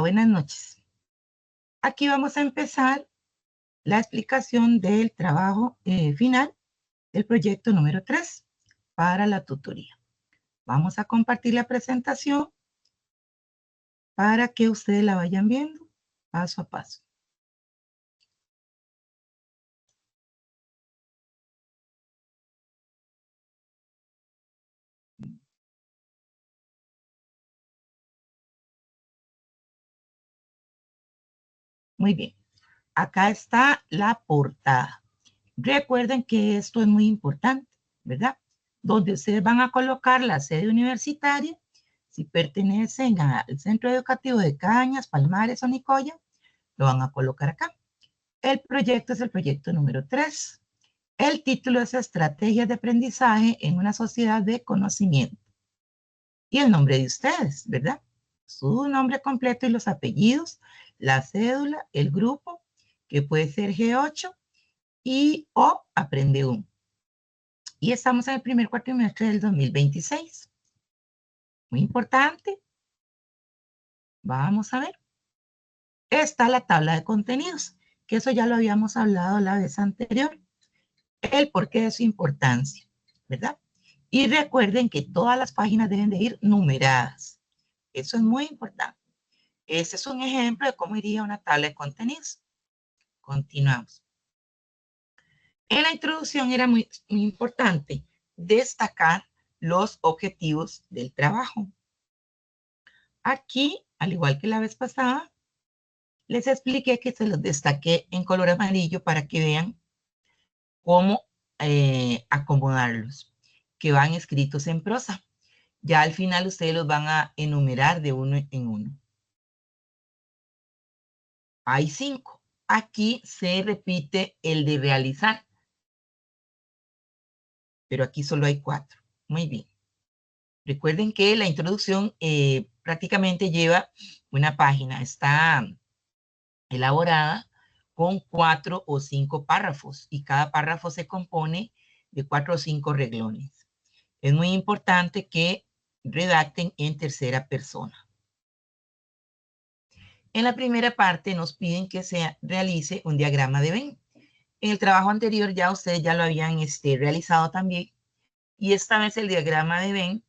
buenas noches. Aquí vamos a empezar la explicación del trabajo final del proyecto número 3 para la tutoría. Vamos a compartir la presentación para que ustedes la vayan viendo paso a paso. Muy bien. Acá está la portada. Recuerden que esto es muy importante, ¿verdad? Donde ustedes van a colocar la sede universitaria, si pertenecen al Centro Educativo de Cañas, Palmares o Nicoya, lo van a colocar acá. El proyecto es el proyecto número 3. El título es Estrategias de aprendizaje en una sociedad de conocimiento. Y el nombre de ustedes, ¿verdad? Su nombre completo y los apellidos, la cédula, el grupo, que puede ser G8 y o Aprende 1. Y estamos en el primer cuatrimestre del 2026. Muy importante. Vamos a ver. Está la tabla de contenidos, que eso ya lo habíamos hablado la vez anterior. El porqué de su importancia, ¿verdad? Y recuerden que todas las páginas deben de ir numeradas. Eso es muy importante. Ese es un ejemplo de cómo iría una tabla de contenidos. Continuamos. En la introducción era muy importante destacar los objetivos del trabajo. Aquí, al igual que la vez pasada, les expliqué que se los destaqué en color amarillo para que vean cómo acomodarlos, que van escritos en prosa. Ya al final ustedes los van a enumerar de uno en uno. Hay 5. Aquí se repite el de realizar, pero aquí solo hay 4. Muy bien. Recuerden que la introducción prácticamente lleva una página. Está elaborada con 4 o 5 párrafos y cada párrafo se compone de 4 o 5 renglones. Es muy importante que redacten en tercera persona. En la primera parte nos piden que se realice un diagrama de Venn. En el trabajo anterior ya ustedes ya lo habían realizado también. Y esta vez el diagrama de Venn,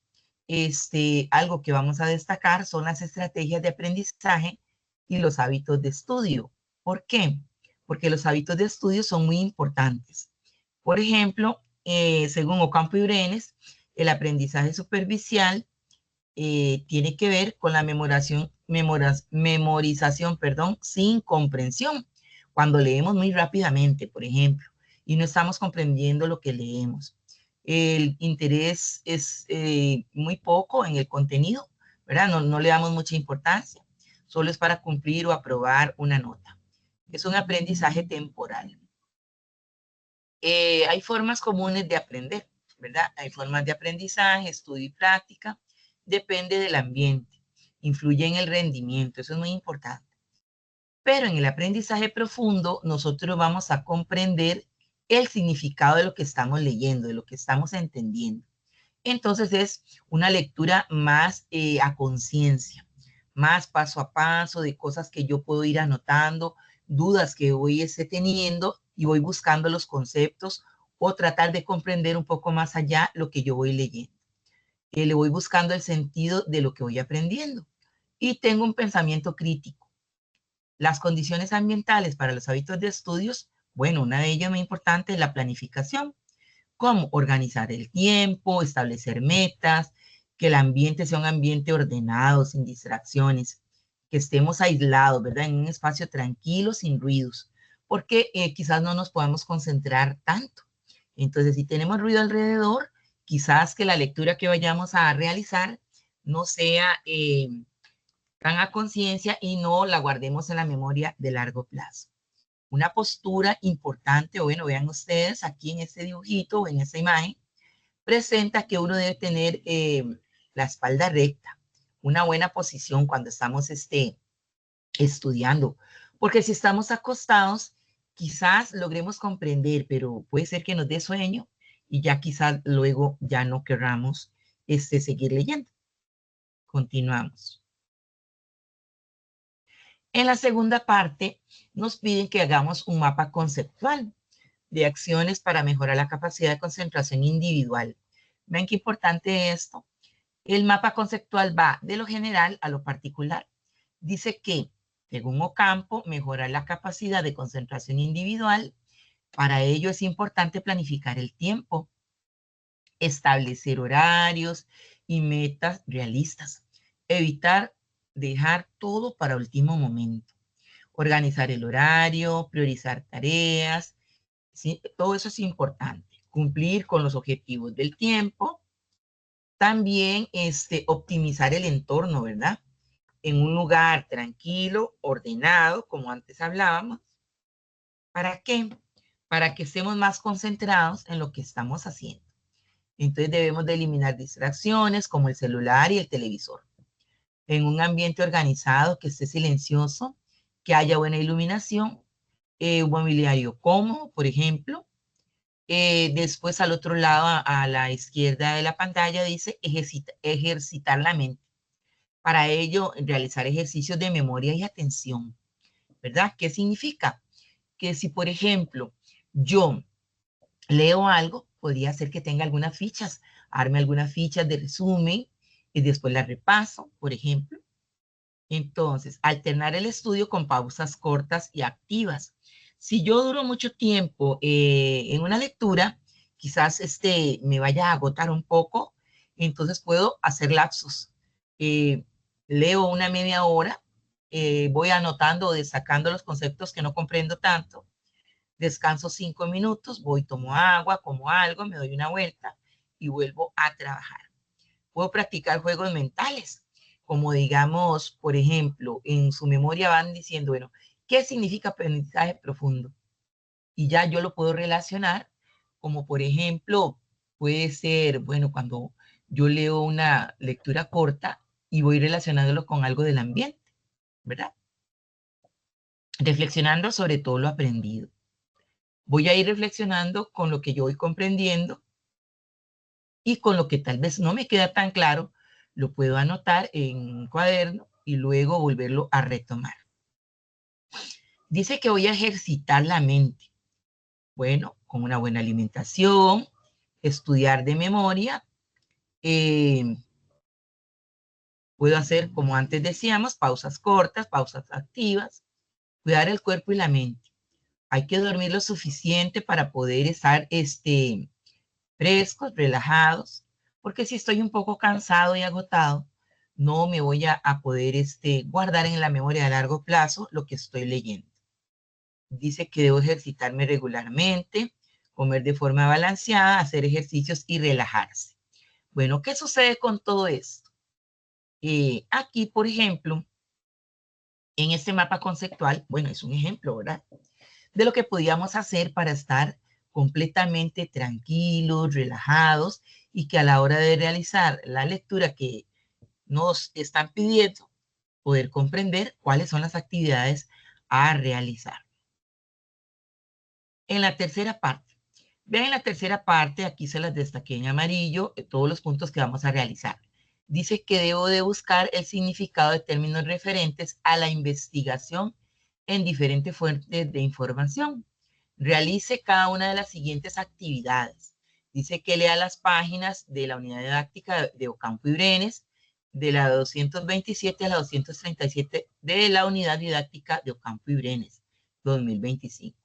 algo que vamos a destacar son las estrategias de aprendizaje y los hábitos de estudio. ¿Por qué? Porque los hábitos de estudio son muy importantes. Por ejemplo, según Ocampo y Brenes, el aprendizaje superficial tiene que ver con la memorización, sin comprensión. Cuando leemos muy rápidamente, por ejemplo, y no estamos comprendiendo lo que leemos. El interés es muy poco en el contenido, ¿verdad? No le damos mucha importancia. Solo es para cumplir o aprobar una nota. Es un aprendizaje temporal. Hay formas comunes de aprender, ¿verdad? Hay formas de aprendizaje, estudio y práctica. Depende del ambiente. Influye en el rendimiento. Eso es muy importante. Pero en el aprendizaje profundo, nosotros vamos a comprender el significado de lo que estamos leyendo, de lo que estamos entendiendo. Entonces es una lectura más a conciencia, más paso a paso de cosas que yo puedo ir anotando, dudas que voy teniendo y voy buscando los conceptos o tratar de comprender un poco más allá lo que yo voy leyendo. Le voy buscando el sentido de lo que voy aprendiendo y tengo un pensamiento crítico. Las condiciones ambientales para los hábitos de estudios, bueno, una de ellas muy importante es la planificación. Cómo organizar el tiempo, establecer metas, que el ambiente sea un ambiente ordenado, sin distracciones, que estemos aislados, ¿verdad? En un espacio tranquilo, sin ruidos, porque quizás no nos podamos concentrar tanto. Entonces, si tenemos ruido alrededor, quizás que la lectura que vayamos a realizar no sea tan a conciencia y no la guardemos en la memoria de largo plazo. Una postura importante, o bueno, vean ustedes aquí en este dibujito o en esta imagen, presenta que uno debe tener la espalda recta, una buena posición cuando estamos estudiando, porque si estamos acostados, quizás logremos comprender, pero puede ser que nos dé sueño y ya quizás luego ya no querramos seguir leyendo. Continuamos. En la segunda parte nos piden que hagamos un mapa conceptual de acciones para mejorar la capacidad de concentración individual. Vean qué importante esto. El mapa conceptual va de lo general a lo particular. Dice que, según Ocampo, mejorar la capacidad de concentración individual. Para ello es importante planificar el tiempo, establecer horarios y metas realistas, evitar dejar todo para último momento, organizar el horario, priorizar tareas, ¿sí? Todo eso es importante. Cumplir con los objetivos del tiempo, también optimizar el entorno, ¿verdad? En un lugar tranquilo, ordenado, como antes hablábamos. ¿Para qué? Para que estemos más concentrados en lo que estamos haciendo. Entonces debemos de eliminar distracciones como el celular y el televisor. En un ambiente organizado, que esté silencioso, que haya buena iluminación, un mobiliario cómodo, por ejemplo. Después al otro lado, a la izquierda de la pantalla, dice ejercitar la mente. Para ello, realizar ejercicios de memoria y atención, ¿verdad? ¿Qué significa? Que si, por ejemplo, yo leo algo, podría ser que tenga algunas fichas, arme algunas fichas de resumen y después las repaso, por ejemplo. Entonces, alternar el estudio con pausas cortas y activas. Si yo duro mucho tiempo en una lectura, quizás me vaya a agotar un poco, entonces puedo hacer lapsos. Eh, Leo una media hora, voy anotando o destacando los conceptos que no comprendo tanto, descanso 5 minutos, voy, tomo agua, como algo, me doy una vuelta y vuelvo a trabajar. Puedo practicar juegos mentales, como digamos, por ejemplo, en su memoria van diciendo, bueno, ¿qué significa aprendizaje profundo? Y ya yo lo puedo relacionar, como por ejemplo, puede ser, bueno, cuando yo leo una lectura corta y voy relacionándolo con algo del ambiente, ¿verdad? Reflexionando sobre todo lo aprendido. Voy a ir reflexionando con lo que yo voy comprendiendo y con lo que tal vez no me queda tan claro, lo puedo anotar en un cuaderno y luego volverlo a retomar. Dice que voy a ejercitar la mente. Bueno, con una buena alimentación, estudiar de memoria, eh, puedo hacer, como antes decíamos, pausas cortas, pausas activas, cuidar el cuerpo y la mente. Hay que dormir lo suficiente para poder estar frescos, relajados, porque si estoy un poco cansado y agotado, no me voy a poder guardar en la memoria a largo plazo lo que estoy leyendo. Dice que debo ejercitarme regularmente, comer de forma balanceada, hacer ejercicios y relajarse. Bueno, ¿qué sucede con todo esto? Aquí, por ejemplo, en este mapa conceptual, bueno, es un ejemplo, ¿verdad? De lo que podíamos hacer para estar completamente tranquilos, relajados y que a la hora de realizar la lectura que nos están pidiendo, poder comprender cuáles son las actividades a realizar. En la tercera parte, vean en la tercera parte, aquí se las destaqué en amarillo, todos los puntos que vamos a realizar. Dice que debo de buscar el significado de términos referentes a la investigación en diferentes fuentes de información. Realice cada una de las siguientes actividades. Dice que lea las páginas de la unidad didáctica de Ocampo y Brenes, de la 227 a la 237 de la unidad didáctica de Ocampo y Brenes, 2025.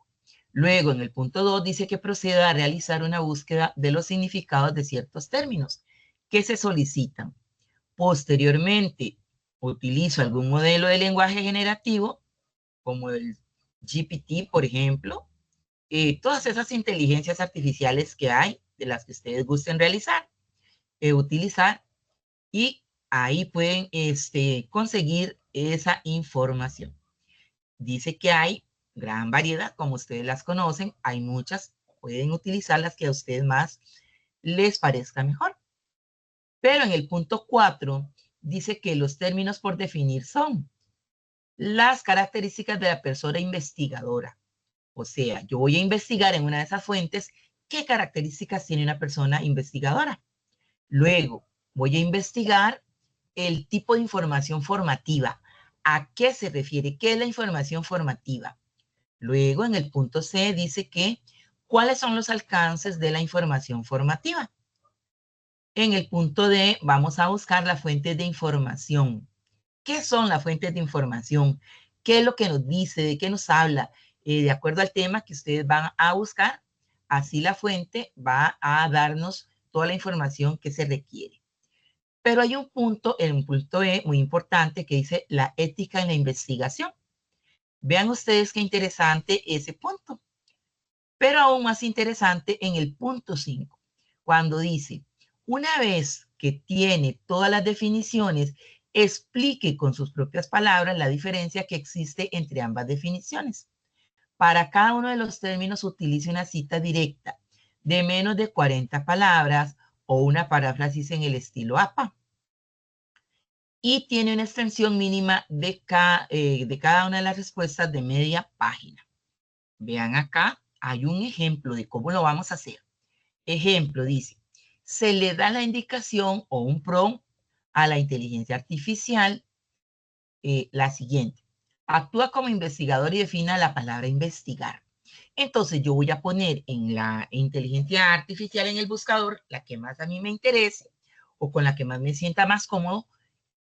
Luego, en el punto 2, dice que proceda a realizar una búsqueda de los significados de ciertos términos que se solicitan. Posteriormente, utilizo algún modelo de lenguaje generativo, como el GPT, por ejemplo, todas esas inteligencias artificiales que hay, de las que ustedes gusten realizar, utilizar, y ahí pueden conseguir esa información. Dice que hay gran variedad, como ustedes las conocen, hay muchas, pueden utilizar las que a ustedes más les parezca mejor. Pero en el punto 4 dice que los términos por definir son las características de la persona investigadora. O sea, yo voy a investigar en una de esas fuentes qué características tiene una persona investigadora. Luego, voy a investigar el tipo de información formativa, ¿A qué se refiere? ¿Qué es la información formativa? Luego, en el punto C dice que ¿cuáles son los alcances de la información formativa? En el punto D vamos a buscar las fuentes de información. ¿Qué son las fuentes de información? ¿Qué es lo que nos dice? ¿De qué nos habla? De acuerdo al tema que ustedes van a buscar, así la fuente va a darnos toda la información que se requiere. Pero hay un punto, el punto E, muy importante, que dice la ética en la investigación. Vean ustedes qué interesante ese punto. Pero aún más interesante en el punto 5, cuando dice, una vez que tiene todas las definiciones, explique con sus propias palabras la diferencia que existe entre ambas definiciones. Para cada uno de los términos utilice una cita directa de menos de 40 palabras o una paráfrasis en el estilo APA. Y tiene una extensión mínima de cada una de las respuestas de media página. Vean acá, hay un ejemplo de cómo lo vamos a hacer. Ejemplo, dice, se le da la indicación o un prompt a la inteligencia artificial, la siguiente. Actúa como investigador y defina la palabra investigar. Entonces yo voy a poner en la inteligencia artificial en el buscador, la que más a mí me interese o con la que más me sienta más cómodo,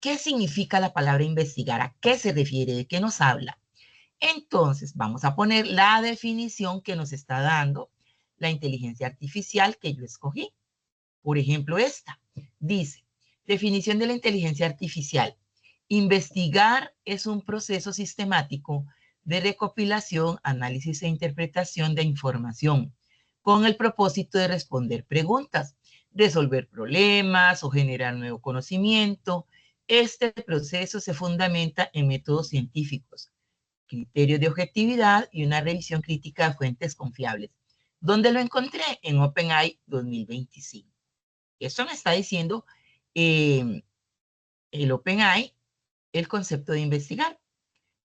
¿qué significa la palabra investigar? ¿A qué se refiere? ¿De qué nos habla? Entonces, vamos a poner la definición que nos está dando la inteligencia artificial que yo escogí. Por ejemplo, esta dice, definición de la inteligencia artificial. Investigar es un proceso sistemático de recopilación, análisis e interpretación de información con el propósito de responder preguntas, resolver problemas o generar nuevo conocimiento. Este proceso se fundamenta en métodos científicos, criterios de objetividad y una revisión crítica de fuentes confiables. ¿Dónde lo encontré? En OpenAI 2025. Eso me está diciendo el OpenAI, el concepto de investigar.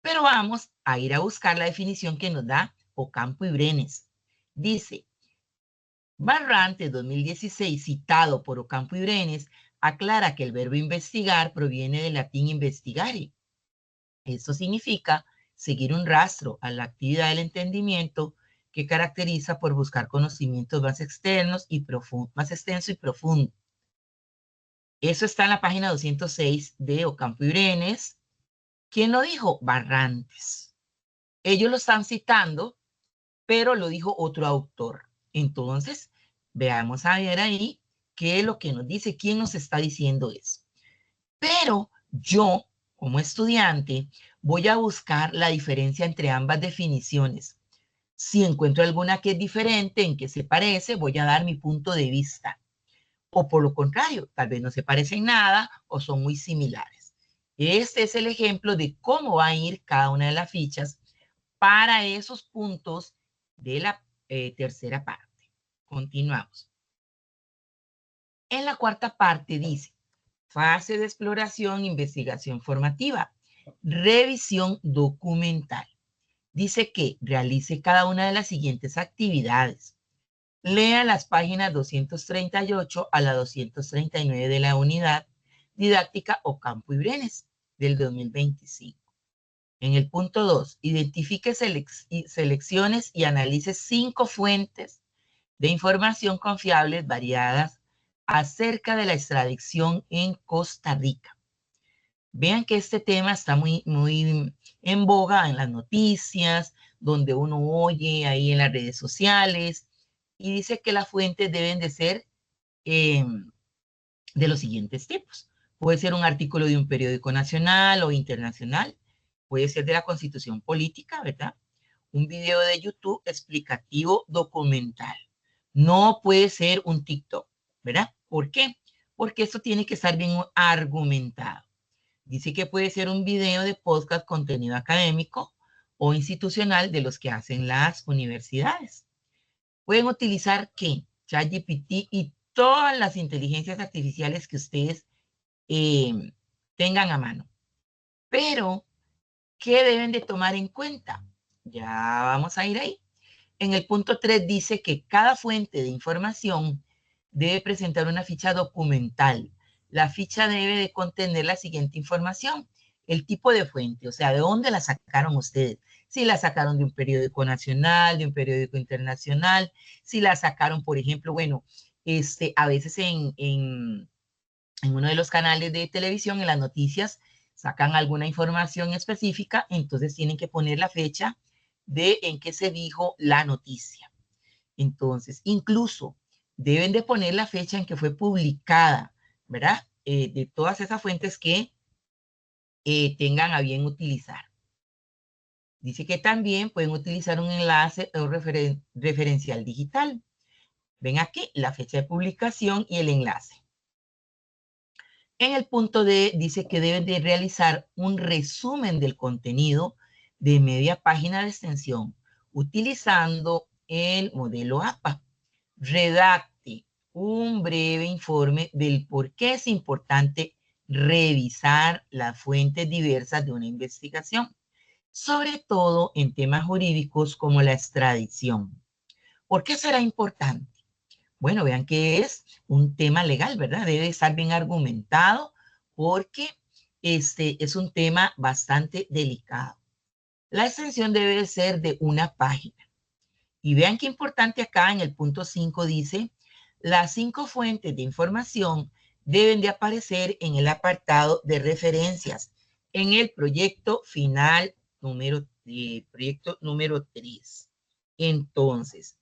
Pero vamos a ir a buscar la definición que nos da Ocampo y Brenes. Dice, Barrante 2016, citado por Ocampo y Brenes, aclara que el verbo investigar proviene del latín investigare. Eso significa seguir un rastro a la actividad del entendimiento que caracteriza por buscar conocimientos más externos y más extenso y profundo. Eso está en la página 206 de Ocampo y Brenes. ¿Quién lo dijo? Barrantes. Ellos lo están citando, pero lo dijo otro autor. Entonces, veamos a ver ahí qué es lo que nos dice, quién nos está diciendo eso. Pero yo, como estudiante, voy a buscar la diferencia entre ambas definiciones. Si encuentro alguna que es diferente, en que se parece, voy a dar mi punto de vista. O por lo contrario, tal vez no se parecen nada o son muy similares. Este es el ejemplo de cómo va a ir cada una de las fichas para esos puntos de la tercera parte. Continuamos. En la cuarta parte dice, fase de exploración, investigación formativa, revisión documental. Dice que realice cada una de las siguientes actividades. Lea las páginas 238 a la 239 de la unidad didáctica Ocampo y Brenes del 2025. En el punto 2, identifique selecciones y analice 5 fuentes de información confiables variadas acerca de la extradición en Costa Rica. Vean que este tema está muy en boga en las noticias, donde uno oye ahí en las redes sociales, y dice que las fuentes deben de ser de los siguientes tipos. Puede ser un artículo de un periódico nacional o internacional, puede ser de la Constitución Política, ¿verdad? Un video de YouTube explicativo documental. No puede ser un TikTok, ¿verdad? ¿Por qué? Porque esto tiene que estar bien argumentado. Dice que puede ser un video de podcast, contenido académico o institucional de los que hacen las universidades. Pueden utilizar ¿qué? ChatGPT y todas las inteligencias artificiales que ustedes tengan a mano. Pero, ¿qué deben de tomar en cuenta? Ya vamos a ir ahí. En el punto 3 dice que cada fuente de información debe presentar una ficha documental. La ficha debe de contener la siguiente información. el tipo de fuente, o sea, de dónde la sacaron ustedes. Si la sacaron de un periódico nacional, de un periódico internacional, si la sacaron, por ejemplo, bueno, a veces en uno de los canales de televisión, en las noticias, sacan alguna información específica, entonces tienen que poner la fecha de en qué se dijo la noticia. Entonces, incluso deben de poner la fecha en que fue publicada, ¿verdad? De todas esas fuentes que tengan a bien utilizar. Dice que también pueden utilizar un enlace o referencial digital. Ven aquí la fecha de publicación y el enlace. En el punto D dice que deben de realizar un resumen del contenido de media página de extensión utilizando el modelo APA. Redacte un breve informe del por qué es importante revisar las fuentes diversas de una investigación, sobre todo en temas jurídicos como la extradición. ¿Por qué será importante? Bueno, vean que es un tema legal, ¿verdad? Debe estar bien argumentado porque es un tema bastante delicado. La extensión debe ser de una página. Y vean qué importante acá en el punto 5 dice, las 5 fuentes de información deben de aparecer en el apartado de referencias en el proyecto final proyecto número 3. Entonces,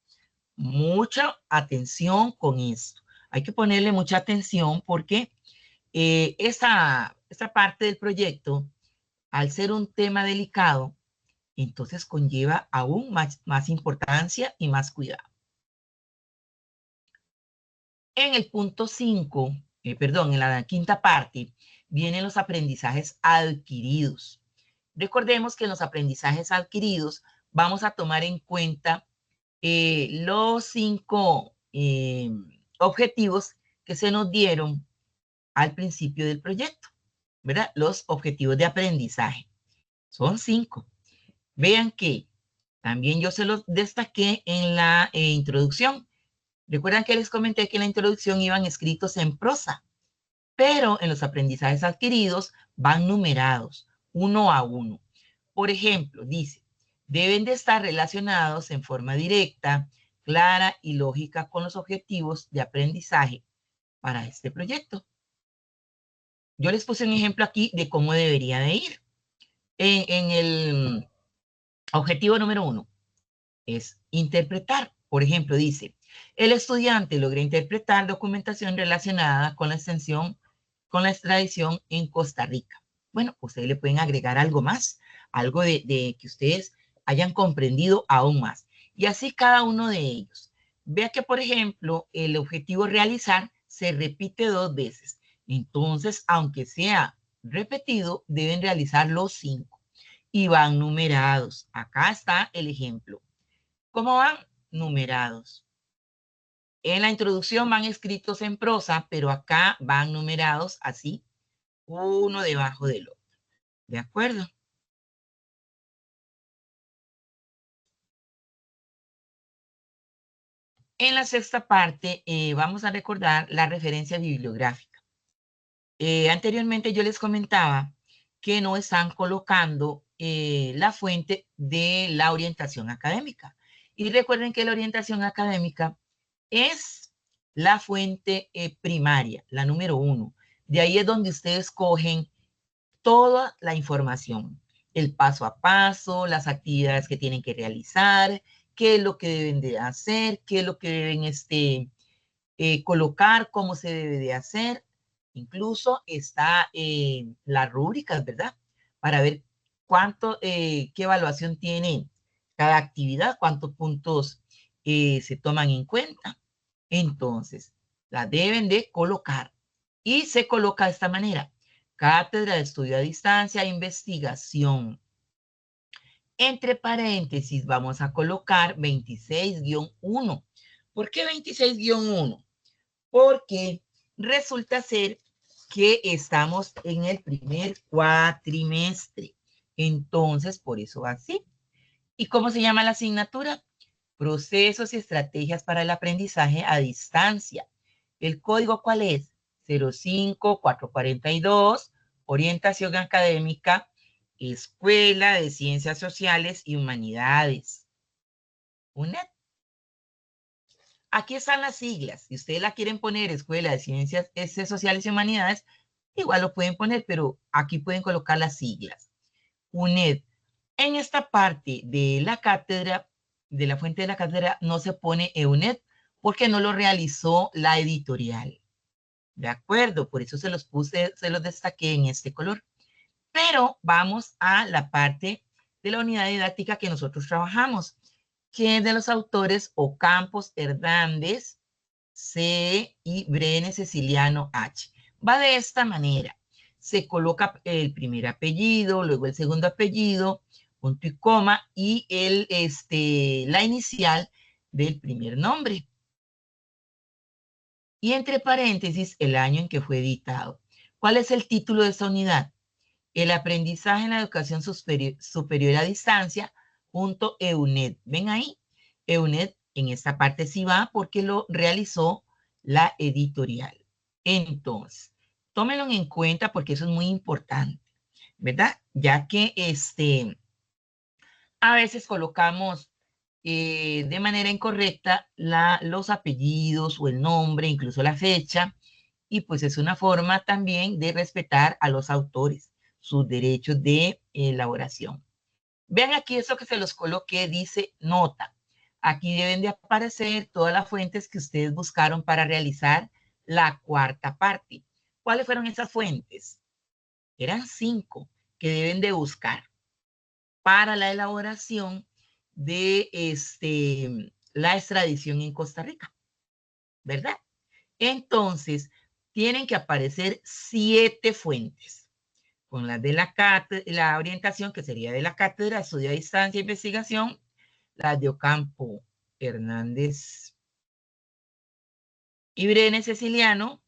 mucha atención con esto. Hay que ponerle mucha atención porque esta parte del proyecto, al ser un tema delicado, entonces conlleva aún más importancia y más cuidado. En el punto 5, perdón, en la quinta parte, vienen los aprendizajes adquiridos. Recordemos que en los aprendizajes adquiridos vamos a tomar en cuenta los 5 objetivos que se nos dieron al principio del proyecto, ¿verdad? Los objetivos de aprendizaje. Son 5. Vean que también yo se los destaqué en la introducción. Recuerdan que les comenté que en la introducción iban escritos en prosa, pero en los aprendizajes adquiridos van numerados, uno a uno. Por ejemplo, dice, deben de estar relacionados en forma directa, clara y lógica con los objetivos de aprendizaje para este proyecto. Yo les puse un ejemplo aquí de cómo debería de ir. En el objetivo número 1 es interpretar. Por ejemplo, dice, el estudiante logra interpretar documentación relacionada con la extensión, con la extradición en Costa Rica. Bueno, ustedes le pueden agregar algo más, algo de que ustedes hayan comprendido aún más. Y así cada uno de ellos. Vea que, por ejemplo, el objetivo realizar se repite 2 veces. Entonces, aunque sea repetido, deben realizar los 5 y van numerados. Acá está el ejemplo. ¿Cómo van? Numerados. En la introducción van escritos en prosa, pero acá van numerados así, uno debajo del otro. ¿De acuerdo? En la sexta parte vamos a recordar la referencia bibliográfica. Anteriormente yo les comentaba que no están colocando la fuente de la orientación académica. Y recuerden que la orientación académica es la fuente primaria, la número 1. De ahí es donde ustedes cogen toda la información, el paso a paso, las actividades que tienen que realizar, qué es lo que deben de hacer, qué es lo que deben colocar, cómo se debe de hacer. Incluso está las rúbricas, ¿verdad? Para ver qué evaluación tiene cada actividad, cuántos puntos se toman en cuenta. Entonces, la deben de colocar. Y se coloca de esta manera. Cátedra de estudio a distancia, investigación. Entre paréntesis vamos a colocar 26-1. ¿Por qué 26-1? Porque resulta ser que estamos en el primer cuatrimestre. Entonces, por eso va así. ¿Y cómo se llama la asignatura? Procesos y estrategias para el aprendizaje a distancia. ¿El código cuál es? 05442 orientación académica, Escuela de Ciencias Sociales y Humanidades. UNED. Aquí están las siglas. Si ustedes la quieren poner Escuela de Ciencias Sociales y Humanidades, igual lo pueden poner, pero aquí pueden colocar las siglas. UNED. En esta parte de la cátedra, de la fuente de la cátedra, no se pone EUNED porque no lo realizó la editorial. ¿De acuerdo? Por eso se los puse, se los destaqué en este color. Pero vamos a la parte de la unidad didáctica que nosotros trabajamos, que es de los autores Ocampos Hernández C y Brenes Ceciliano H. Va de esta manera. Se coloca el primer apellido, luego el segundo apellido, punto y coma, y la inicial del primer nombre. Y entre paréntesis, el año en que fue editado. ¿Cuál es el título de esta unidad? El aprendizaje en la educación superior a distancia, junto EUNED. ¿Ven ahí? EUNED en esta parte sí va porque lo realizó la editorial. Entonces, tómenlo en cuenta porque eso es muy importante, ¿verdad? Ya que a veces colocamos de manera incorrecta los apellidos o el nombre, incluso la fecha, y pues es una forma también de respetar a los autores, sus derechos de elaboración. Vean aquí eso que se los coloqué, dice nota. Aquí deben de aparecer todas las fuentes que ustedes buscaron para realizar la cuarta parte. ¿Cuáles fueron esas fuentes? Eran 5 que deben de buscar para la elaboración de la extradición en Costa Rica, ¿verdad? Entonces, tienen que aparecer 7 fuentes, con las de la orientación, que sería de la cátedra, estudio a distancia e investigación, las de Ocampo Hernández y Brenes Ceciliano,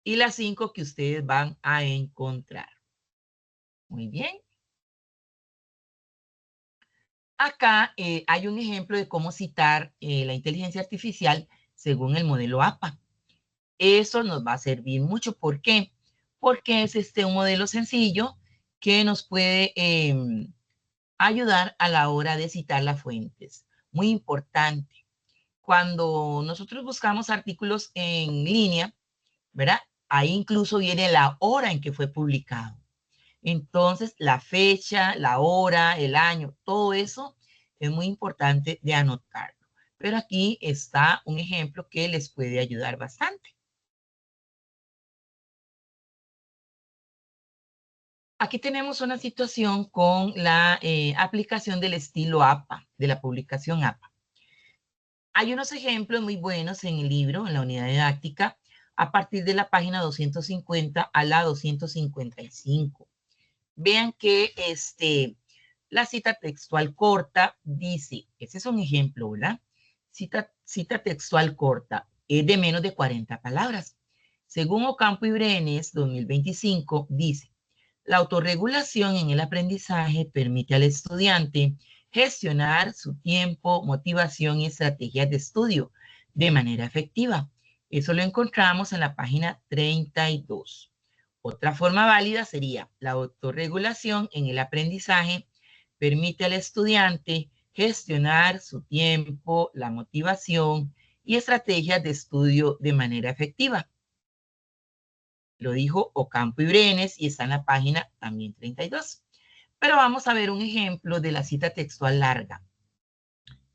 y las 5 que ustedes van a encontrar. Muy bien. Acá hay un ejemplo de cómo citar la inteligencia artificial según el modelo APA. Eso nos va a servir mucho. ¿Por qué? Porque es un modelo sencillo que nos puede ayudar a la hora de citar las fuentes. Muy importante. Cuando nosotros buscamos artículos en línea, ¿verdad? Ahí incluso viene la hora en que fue publicado. Entonces, la fecha, la hora, el año, todo eso es muy importante de anotarlo. Pero aquí está un ejemplo que les puede ayudar bastante. Aquí tenemos una situación con la aplicación del estilo APA, de la publicación APA. Hay unos ejemplos muy buenos en el libro, en la unidad didáctica, a partir de la página 250 a la 255. Vean que la cita textual corta dice, ese es un ejemplo, ¿verdad? Cita textual corta es de menos de 40 palabras. Según Ocampo y Brenes, 2025, dice, la autorregulación en el aprendizaje permite al estudiante gestionar su tiempo, motivación y estrategias de estudio de manera efectiva. Eso lo encontramos en la página 32. Otra forma válida sería la autorregulación en el aprendizaje permite al estudiante gestionar su tiempo, la motivación y estrategias de estudio de manera efectiva. Lo dijo Ocampo y Brenes y está en la página también 32. Pero vamos a ver un ejemplo de la cita textual larga,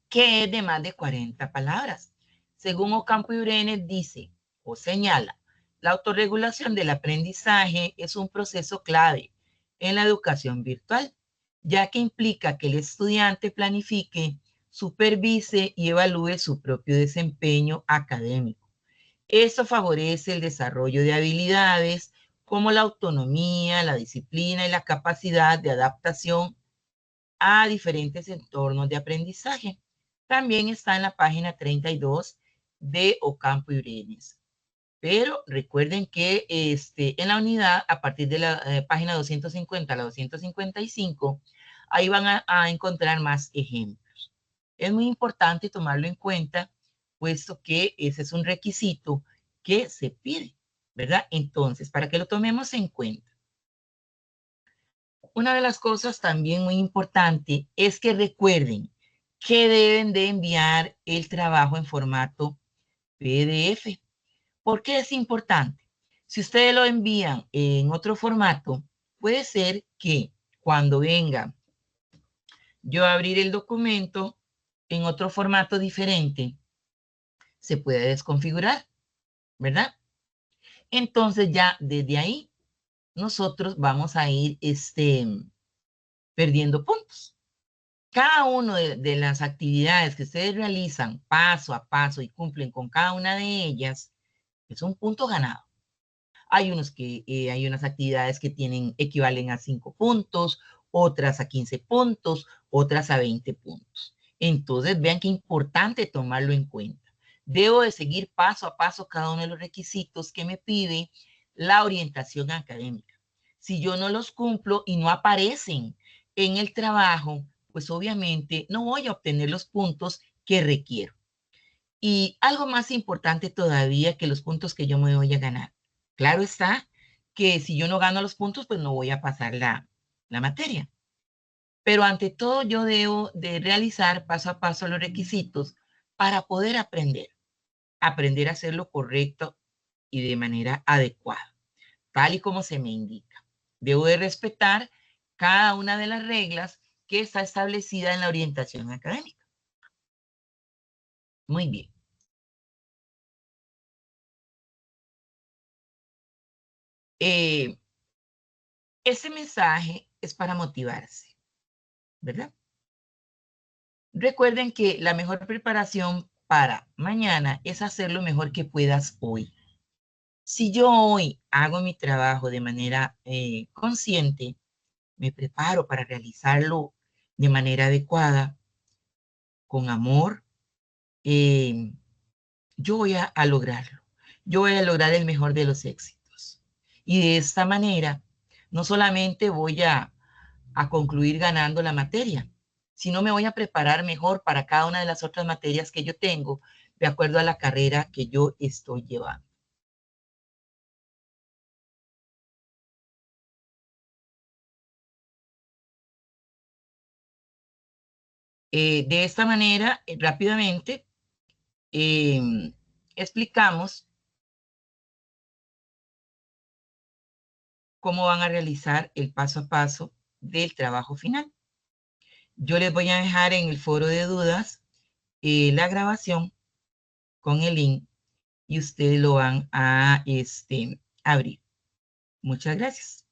que es de más de 40 palabras. Según Ocampo y Brenes dice o señala, la autorregulación del aprendizaje es un proceso clave en la educación virtual, ya que implica que el estudiante planifique, supervise y evalúe su propio desempeño académico. Esto favorece el desarrollo de habilidades como la autonomía, la disciplina y la capacidad de adaptación a diferentes entornos de aprendizaje. También está en la página 32 de Ocampo y Brenes. Pero recuerden que en la unidad, a partir de la página 250 a la 255, ahí van a encontrar más ejemplos. Es muy importante tomarlo en cuenta, puesto que ese es un requisito que se pide, ¿verdad? Entonces, para que lo tomemos en cuenta, una de las cosas también muy importante es que recuerden que deben de enviar el trabajo en formato PDF. ¿Por qué es importante? Si ustedes lo envían en otro formato, puede ser que cuando venga yo a abrir el documento en otro formato diferente, se puede desconfigurar, ¿verdad? Entonces ya desde ahí nosotros vamos a ir perdiendo puntos. Cada una de las actividades que ustedes realizan paso a paso y cumplen con cada una de ellas, es un punto ganado. Hay unas actividades que equivalen a 5 puntos, otras a 15 puntos, otras a 20 puntos. Entonces, vean qué importante tomarlo en cuenta. Debo de seguir paso a paso cada uno de los requisitos que me pide la orientación académica. Si yo no los cumplo y no aparecen en el trabajo, pues obviamente no voy a obtener los puntos que requiero. Y algo más importante todavía que los puntos que yo me voy a ganar. Claro está que si yo no gano los puntos, pues no voy a pasar la materia. Pero ante todo yo debo de realizar paso a paso los requisitos para poder aprender a hacer lo correcto y de manera adecuada, tal y como se me indica. Debo de respetar cada una de las reglas que está establecida en la orientación académica. Muy bien. Eh, Este mensaje es para motivarse, ¿verdad? Recuerden que la mejor preparación para mañana es hacer lo mejor que puedas hoy. Si yo hoy hago mi trabajo de manera consciente, me preparo para realizarlo de manera adecuada, con amor, eh, yo voy a lograrlo. Yo voy a lograr el mejor de los éxitos. Y de esta manera, no solamente voy a concluir ganando la materia, sino me voy a preparar mejor para cada una de las otras materias que yo tengo, de acuerdo a la carrera que yo estoy llevando. De esta manera, rápidamente, explicamos cómo van a realizar el paso a paso del trabajo final. Yo les voy a dejar en el foro de dudas la grabación con el link y ustedes lo van a abrir. Muchas gracias.